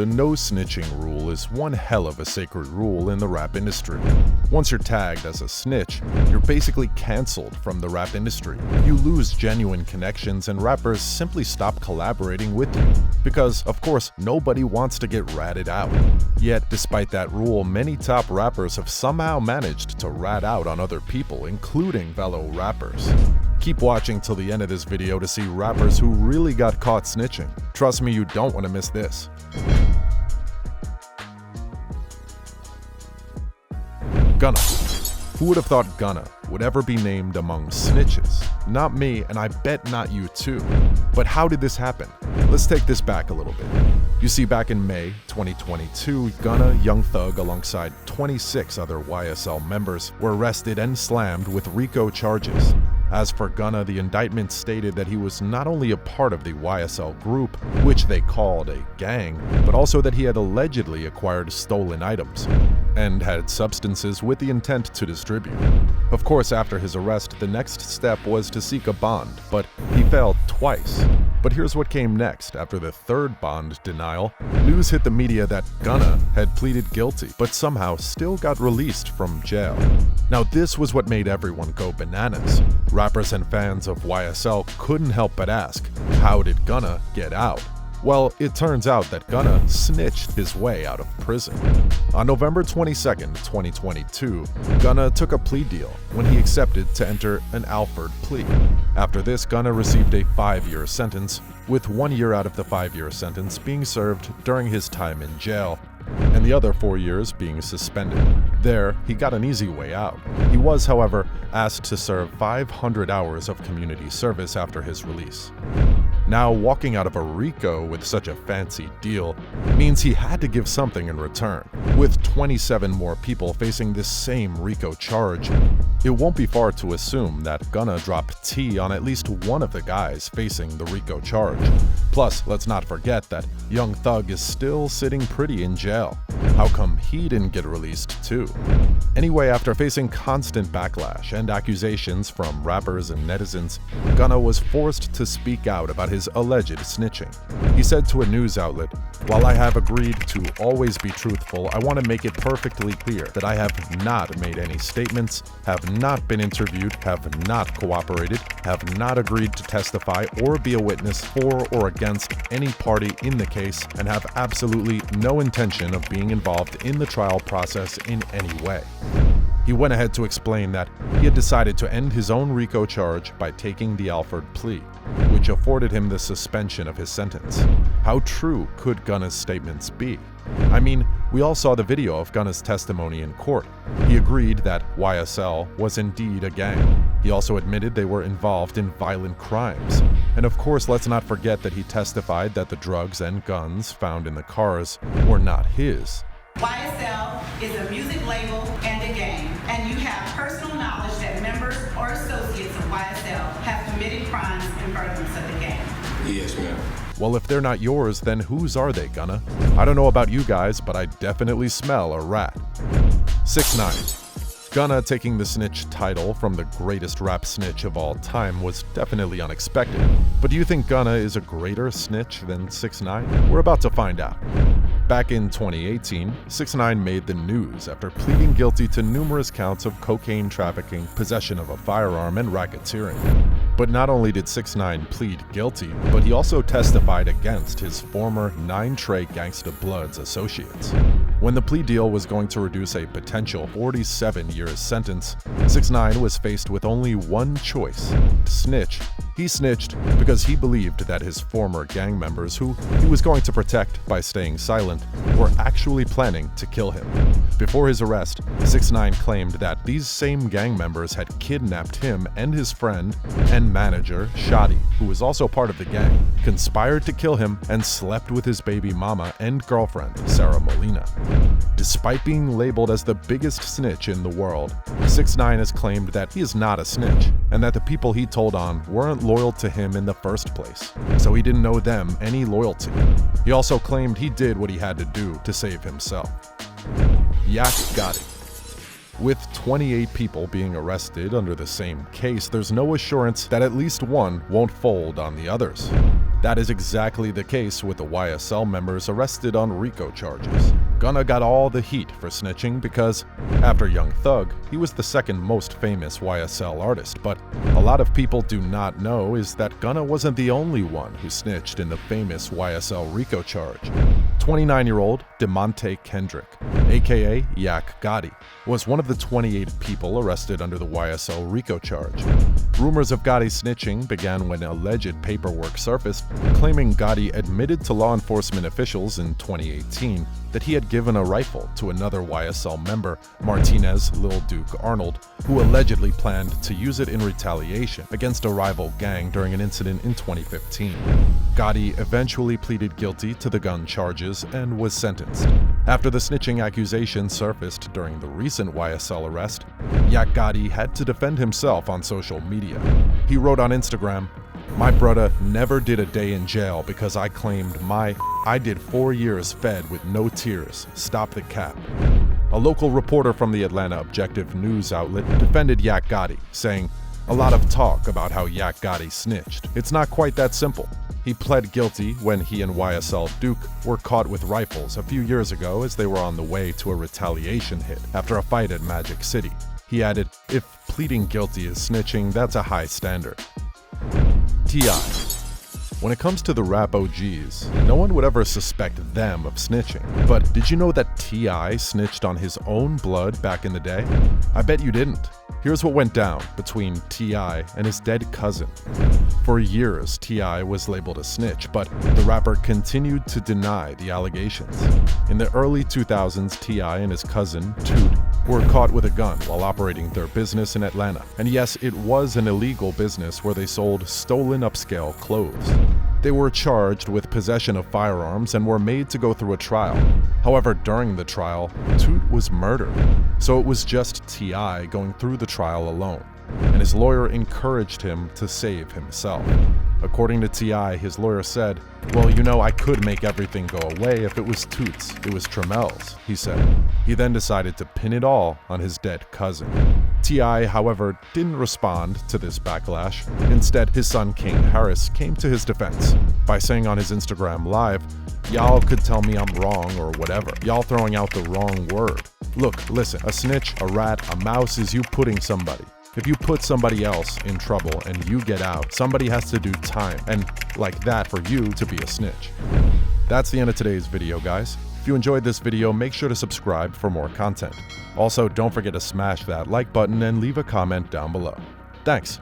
The no snitching rule is one hell of a sacred rule in the rap industry. Once you're tagged as a snitch, you're basically cancelled from the rap industry. You lose genuine connections and rappers simply stop collaborating with you. Because, of course, nobody wants to get ratted out. Yet, despite that rule, many top rappers have somehow managed to rat out on other people, including fellow rappers. Keep watching till the end of this video to see rappers who really got caught snitching. Trust me, you don't want to miss this. Gunna. Who would have thought Gunna would ever be named among snitches? Not me, and I bet not you too. But how did this happen? Let's take this back a little bit. You see, back in May 2022, Gunna, Young Thug, alongside 26 other YSL members, were arrested and slammed with RICO charges. As for Gunna, the indictment stated that he was not only a part of the YSL group, which they called a gang, but also that he had allegedly acquired stolen items and had substances with the intent to distribute. Of course, after his arrest, the next step was to seek a bond, but he failed twice. But here's what came next. After the third bond denial, news hit the media that Gunna had pleaded guilty, but somehow still got released from jail. Now this was what made everyone go bananas. Rappers and fans of YSL couldn't help but ask, how did Gunna get out? Well, it turns out that Gunna snitched his way out of prison. On November 22nd, 2022, Gunna took a plea deal when he accepted to enter an Alford plea. After this, Gunna received a 5-year sentence, with 1 year out of the 5-year sentence being served during his time in jail, and the other 4 years being suspended. There, he got an easy way out. He was, however, asked to serve 500 hours of community service after his release. Now, walking out of a RICO with such a fancy deal means he had to give something in return. With 27 more people facing this same RICO charge, it won't be far to assume that Gunna dropped tea on at least one of the guys facing the RICO charge. Plus, let's not forget that Young Thug is still sitting pretty in jail. How come he didn't get released too? Anyway, after facing constant backlash and accusations from rappers and netizens, Gunna was forced to speak out about his alleged snitching. He said to a news outlet, "While I have agreed to always be truthful, I want to make it perfectly clear that I have not made any statements, have not been interviewed, have not cooperated, have not agreed to testify or be a witness for or against any party in the case, and have absolutely no intention of being involved in the trial process in any way." He went ahead to explain that he had decided to end his own RICO charge by taking the Alford plea, which afforded him the suspension of his sentence. How true could Gunna's statements be? I mean, we all saw the video of Gunna's testimony in court. He agreed that YSL was indeed a gang. He also admitted they were involved in violent crimes. And of course, let's not forget that he testified that the drugs and guns found in the cars were not his. YSL is a music label and a gang, and you have personal knowledge that members or associates of YSL have committed crimes in furtherance of the gang. Yes, ma'am. Well, if they're not yours, then whose are they, Gunna? I don't know about you guys, but I definitely smell a rat. 6ix9ine. Gunna taking the snitch title from the greatest rap snitch of all time was definitely unexpected. But do you think Gunna is a greater snitch than 6ix9ine? We're about to find out. Back in 2018, 6ix9ine made the news after pleading guilty to numerous counts of cocaine trafficking, possession of a firearm, and racketeering. But not only did 6ix9ine plead guilty, but he also testified against his former 9 Trey Gangsta Bloods associates. When the plea deal was going to reduce a potential 47-year sentence, 6ix9ine was faced with only one choice: snitch. He snitched because he believed that his former gang members, who he was going to protect by staying silent, were actually planning to kill him. Before his arrest, 6ix9ine claimed that these same gang members had kidnapped him and his friend and manager, Shotty, who was also part of the gang, conspired to kill him, and slept with his baby mama and girlfriend, Sarah Molina. Despite being labeled as the biggest snitch in the world, 6ix9ine has claimed that he is not a snitch, and that the people he told on weren't loyal to him in the first place, so he didn't owe them any loyalty. He also claimed he did what he had to do to save himself. Yak Gotti. With 28 people being arrested under the same case, there's no assurance that at least one won't fold on the others. That is exactly the case with the YSL members arrested on RICO charges. Gunna got all the heat for snitching because, after Young Thug, he was the second most famous YSL artist, but a lot of people do not know is that Gunna wasn't the only one who snitched in the famous YSL RICO charge. 29-year-old DeMonte Kendrick, aka Yak Gotti, was one of the 28 people arrested under the YSL RICO charge. Rumors of Gotti snitching began when alleged paperwork surfaced, claiming Gotti admitted to law enforcement officials in 2018 that he had given a rifle to another YSL member, Martinez Lil Duke Arnold, who allegedly planned to use it in retaliation against a rival gang during an incident in 2015. Gotti eventually pleaded guilty to the gun charges and was sentenced. After the snitching accusation surfaced during the recent YSL arrest, Yak Gotti had to defend himself on social media. He wrote on Instagram, "My brother never did a day in jail because I claimed I did 4 years fed with no tears. Stop the cap." A local reporter from the Atlanta Objective news outlet defended Yak Gotti, saying, "A lot of talk about how Yak Gotti snitched. It's not quite that simple. He pled guilty when he and YSL Duke were caught with rifles a few years ago as they were on the way to a retaliation hit after a fight at Magic City." He added, "If pleading guilty is snitching, that's a high standard." T.I. When it comes to the rap OGs, no one would ever suspect them of snitching. But did you know that T.I. snitched on his own blood back in the day? I bet you didn't. Here's what went down between T.I. and his dead cousin. For years, T.I. was labeled a snitch, but the rapper continued to deny the allegations. In the early 2000s, T.I. and his cousin, Toot, were caught with a gun while operating their business in Atlanta. And yes, it was an illegal business where they sold stolen upscale clothes. They were charged with possession of firearms and were made to go through a trial. However, during the trial, Toot was murdered. So it was just T.I. going through the trial alone, and his lawyer encouraged him to save himself. According to T.I., his lawyer said, "Well, you know, I could make everything go away if it was Toot's, it was Tramel's," he said. He then decided to pin it all on his dead cousin. T.I., however, didn't respond to this backlash. Instead, his son King Harris came to his defense by saying on his Instagram Live, "Y'all could tell me I'm wrong or whatever. Y'all throwing out the wrong word. Look, listen, a snitch, a rat, a mouse is you putting somebody. If you put somebody else in trouble and you get out, somebody has to do time, and like that for you to be a snitch." That's the end of today's video, guys. If you enjoyed this video, make sure to subscribe for more content. Also, don't forget to smash that like button and leave a comment down below. Thanks.